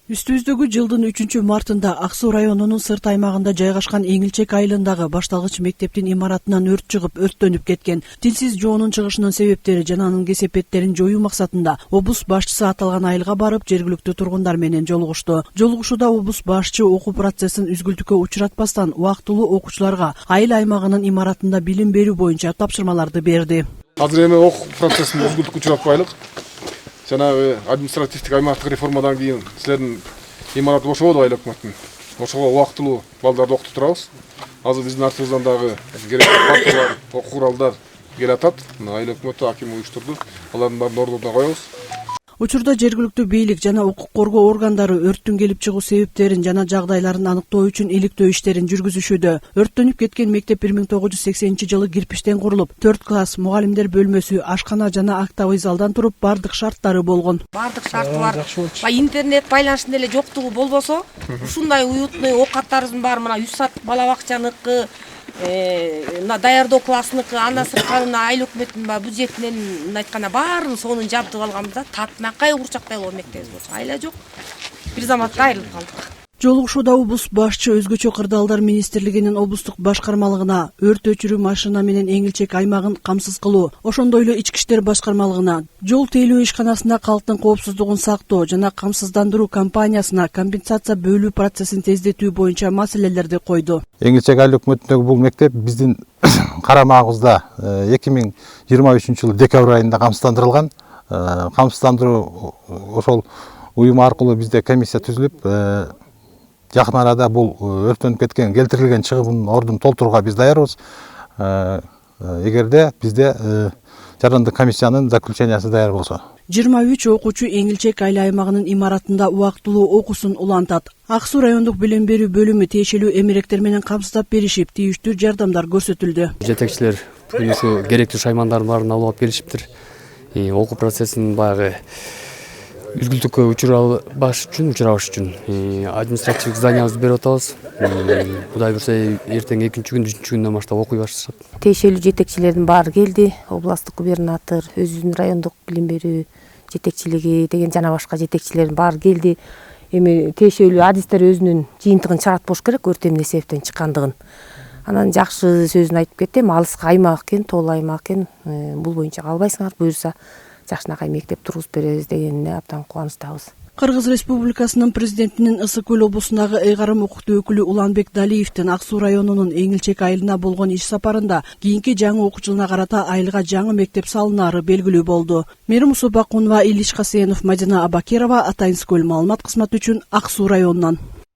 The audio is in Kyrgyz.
Үстүбүздөгү жылдын 3-мартында Ак Суу районунун сырт аймагында жайгашкан Эңилчек айылындагы башталгыч мектептин имаратынан өрт чыгып, өрттөнүп кеткен. Тилсиз жоонун чыгышынын себептери жана анын кесепеттерин жоюу максатында облус башчысы аталган айылга барып, жергиликтүү тургундар менен жолугушту. Жолугушууда облус башчы окуу процессин үзгүлтүккө учуратпастан убактылуу окуучуларга айыл аймагынын имаратында билим берүү боюнча тапшырмаларды берди. Азыр эми окуу процессин үзгүлтүккө учуратпайлык. Жанагы административдик аймактык реформадан кийин силердин имараты бошободу айыл өкмөттүн. Ошого убактылуу балдарды окутуп турабыз. Азыр биздин артыбыздан дагы керектүү партиялар, окуу куралдар келатат. Айыл өкмөтү аким уюштурду. Алардын баарын ордуна коебуз. Учурда жергиликтүү бийлик жана укук коргоо органдары өрттүн келип чыгуу себептерин жана жагдайларын аныктоо үчүн иликтөө иштерин жүргүзүшүүдө. Өрттөнүп кеткен мектеп 1980-жылы кирпичтен курулуп, 4 класс, мугалимдер бөлмөсү, ашкана жана актовый залдан туруп бардык шарттары болгон. Бардык шарты бар. Интернет байланыштын эле жоктугу болбосо, ушундай уютный оокаттарыбыздын баары мына Юсат бала бакчаныкы, даярдоо классныкы, анда сырткарына айыл өкмөттүн бюджетинен айтканда баарын сонун жабдып алганбыз да, татынакай курчактай болгон мектебиз болчу. Айла жок. Бир заматта айрылып калдык. Жолугушууда облус башчы өзгөчө кырдаалдар министрлигинин облустук башкармалыгына, өрт өчүрүү машина менен Эңилчек аймагын камсыз кылуу, ошондой эле ички иштер башкармалыгына, жол тейлөө ишканасына калктын коопсуздугун сактоо жана камсыздандыруу компаниясына компенсация бөлүү процессин тездетүү боюнча маселелерди койду. Эңилчек айыл өкмөтүндөгү бул мектеп биздин карамагыбызда 2023-жылы декабрь айында камсыздандырылган. Камсыздандыруу ошол уюм аркылуу бизде комиссия түзүлүп, жакын арада бул өрттөнүп кеткен келтирилген чыгымдын ордун толтурууга биз даярбыз. Эгерде бизде жарандык комиссиянын заключениясы даяр болсо. 23 окуучу Эңилчек айыл аймагынын имаратында убактылуу окуусун улантат. Ак Суу райондук билим берүү бөлүмү тиешелүү эмеректер менен камсыздап беришип, тийиштүү жардамдар көрсөтүлдү. Жетекчилер бүгүнкү керектүү шаймандардын баарын алып беришиптир. Окуу процессин баягы үзгүлтүккө учурабаш үчүн административдик зданиябызды берип атабыз. Кудай буюрса эртең 2-күн, 3-күндөн баштап окуй башташат. Тиешелүү жетекчилердин баары келди. Областтык губернатор, өзүбүздүн райондук билим берүү жетекчилиги деген жана башка жетекчилердин баары келди. Эми тиешелүү адистер өзүнүн жыйынтыгын чыгарат болуш керек, өрт эмне себептен чыккандыгын. Анан жакшы сөзүн айтып кетти. Алыска аймак экен, тоолуу аймак экен. Бул боюнча калбайсыңар, буюрса жакшынакай мектеп тургузуп беребиз дегенине абдан кубанычтабыз. Кыргыз Республикасынын президентинин Ысык Көл облусундагы ыйгарым укуктуу өкүлү Уланбек Далиевдин Ак Суу районунун Эңилчек айылына болгон иш сапарында кийинки жаңы окуу жылына карата айылга жаңы мектеп салынаары белгилүү болду. Мерим Усубакунова, Илиш Касенов, Мадина Абакирова, Атайынскөл маалымат кызматы үчүн Ак Суу районунан.